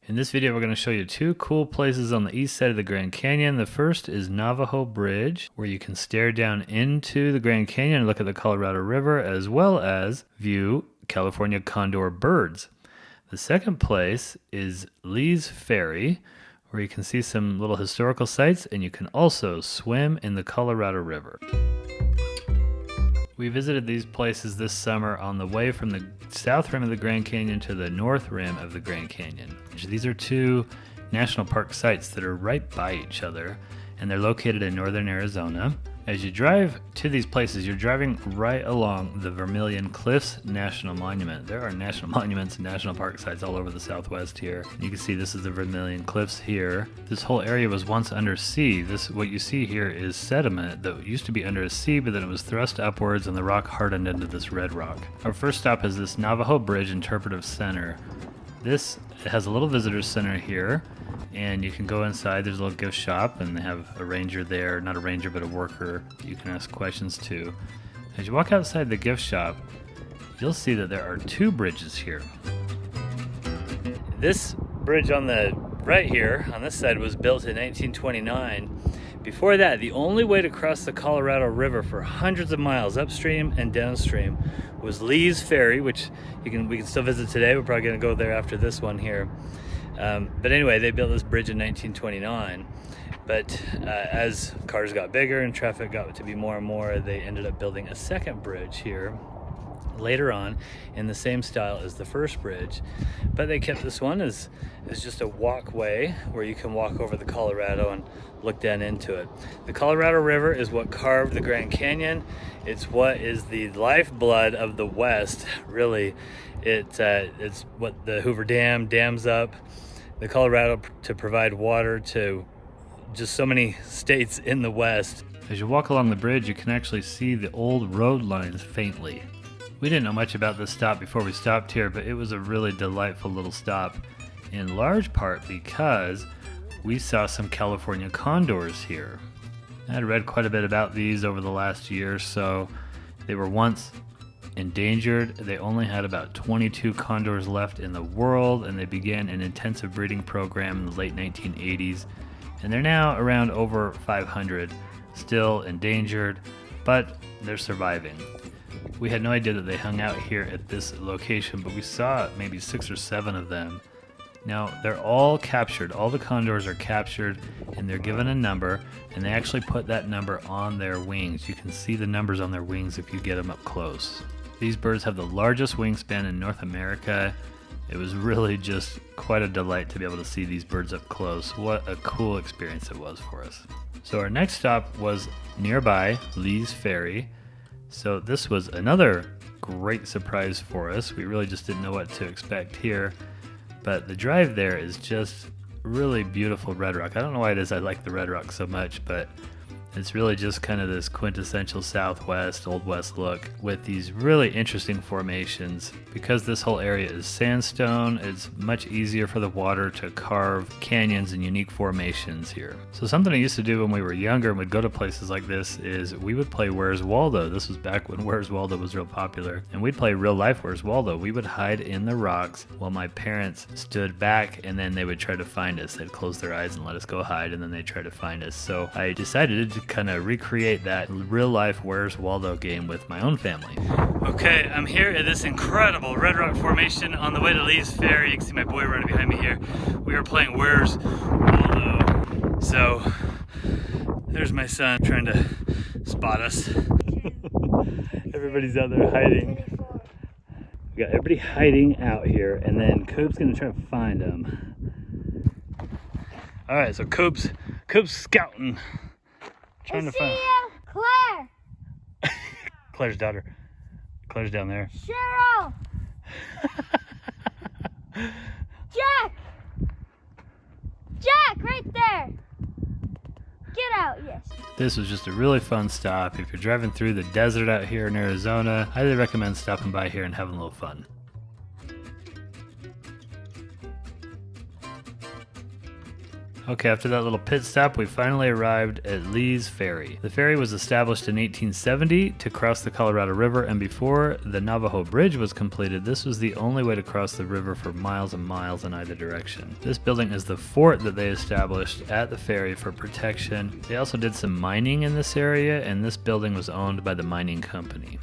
In this video, we're going to show you two cool places on the east side of the Grand Canyon. The first is Navajo Bridge, where you can stare down into the Grand Canyon and look at the Colorado River, as well as view California condor birds. The second place is Lee's Ferry, where you can see some little historical sites, and you can also swim in the Colorado River. We visited these places this summer on the way from the south rim of the Grand Canyon to the north rim of the Grand Canyon. These are two national park sites that are right by each other, and they're located in northern Arizona. As you drive to these places, you're driving right along the Vermilion Cliffs National Monument. There are national monuments and national park sites all over the southwest here. You can see this is the Vermilion Cliffs here. This whole area was once under sea. What you see here is sediment that used to be under a sea, but then it was thrust upwards and the rock hardened into this red rock. Our first stop is this Navajo Bridge Interpretive Center. This has a little visitor center here, and you can go inside. There's a little gift shop, and they have a ranger there, not a ranger, but a worker you can ask questions to. As you walk outside the gift shop, you'll see that there are two bridges here. This bridge on the right here, on this side, was built in 1929. Before that, the only way to cross the Colorado River for hundreds of miles upstream and downstream was Lee's Ferry, which we can still visit today. We're probably going to go there after this one here. But anyway, they built this bridge in 1929. But as cars got bigger and traffic got to be more and more, they ended up building a second bridge here later on in the same style as the first bridge. But they kept this one as just a walkway where you can walk over the Colorado and look down into it. The Colorado River is what carved the Grand Canyon. It's what is the lifeblood of the West, really. It's what the Hoover Dam dams up the Colorado to provide water to just so many states in the West. As you walk along the bridge, you can actually see the old road lines faintly. We didn't know much about this stop before we stopped here, but it was a really delightful little stop, in large part because we saw some California condors here. I had read quite a bit about these over the last year or so. They were once endangered. They only had about 22 condors left in the world, and they began an intensive breeding program in the late 1980s. And they're now around over 500, still endangered, but they're surviving. We had no idea that they hung out here at this location, but we saw maybe 6 or 7 of them. Now, they're all captured. All the condors are captured, and they're given a number, and they actually put that number on their wings. You can see the numbers on their wings if you get them up close. These birds have the largest wingspan in North America. It was really just quite a delight to be able to see these birds up close. What a cool experience it was for us. So our next stop was nearby Lee's Ferry. So this was another great surprise for us. We really just didn't know what to expect here. But the drive there is just really beautiful red rock. I don't know why it is I like the red rock so much, but it's really just kind of this quintessential Southwest, Old West look with these really interesting formations. Because this whole area is sandstone, it's much easier for the water to carve canyons and unique formations here. So something I used to do when we were younger and would go to places like this is we would play Where's Waldo. This was back when Where's Waldo was real popular. And we'd play real life Where's Waldo. We would hide in the rocks while my parents stood back, and then they would try to find us. They'd close their eyes and let us go hide, and then they'd try to find us. So I decided to kind of recreate that real life Where's Waldo game with my own family. Okay, I'm here at this incredible red rock formation on the way to Lee's Ferry. You can see my boy running behind me here. We are playing Where's Waldo. So there's my son trying to spot us. Everybody's out there hiding. We got everybody hiding out here, and then Coop's gonna try to find them. All right, so Coop's scouting. Trying to find Claire! Claire's daughter. Claire's down there. Cheryl! Jack! Jack, right there! Get out, yes. This was just a really fun stop. If you're driving through the desert out here in Arizona, I highly recommend stopping by here and having a little fun. Okay, after that little pit stop, we finally arrived at Lee's Ferry. The ferry was established in 1870 to cross the Colorado River, and before the Navajo Bridge was completed, this was the only way to cross the river for miles and miles in either direction. This building is the fort that they established at the ferry for protection. They also did some mining in this area, and this building was owned by the mining company.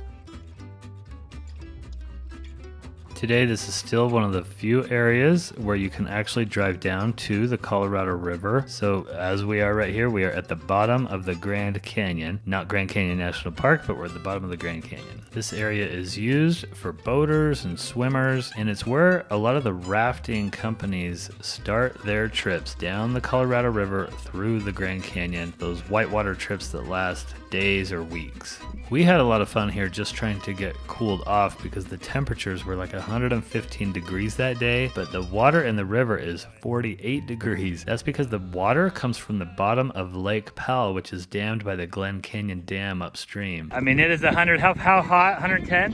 Today, this is still one of the few areas where you can actually drive down to the Colorado River. So as we are right here, we are at the bottom of the Grand Canyon. Not Grand Canyon National Park, but we're at the bottom of the Grand Canyon. This area is used for boaters and swimmers, and it's where a lot of the rafting companies start their trips down the Colorado River through the Grand Canyon. Those whitewater trips that last days or weeks. We had a lot of fun here just trying to get cooled off because the temperatures were like 115 degrees that day, but the water in the river is 48 degrees. That's because the water comes from the bottom of Lake Powell, which is dammed by the Glen Canyon Dam upstream. I mean, it is 100, how hot? 110?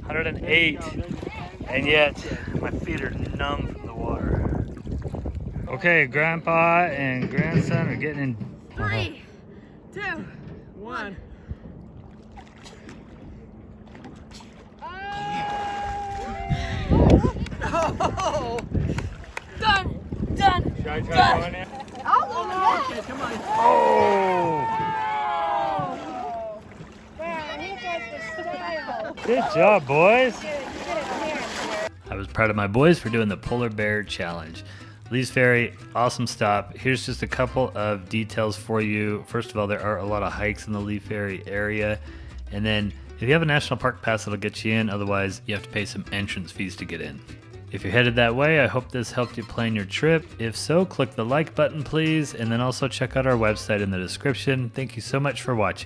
108. And yet, my feet are numb from the water. Okay, Grandpa and grandson are getting in. 3, 2, 1. Oh! Done! Should I try going in? I'll go in. Okay, come on. Oh! Man, he got the style. Good job, boys. Get it here. I was proud of my boys for doing the Polar Bear Challenge. Lee's Ferry, awesome stop. Here's just a couple of details for you. First of all, there are a lot of hikes in the Lee Ferry area. And then if you have a national park pass, it'll get you in. Otherwise, you have to pay some entrance fees to get in. If you're headed that way, I hope this helped you plan your trip. If so, click the like button, please. And then also check out our website in the description. Thank you so much for watching.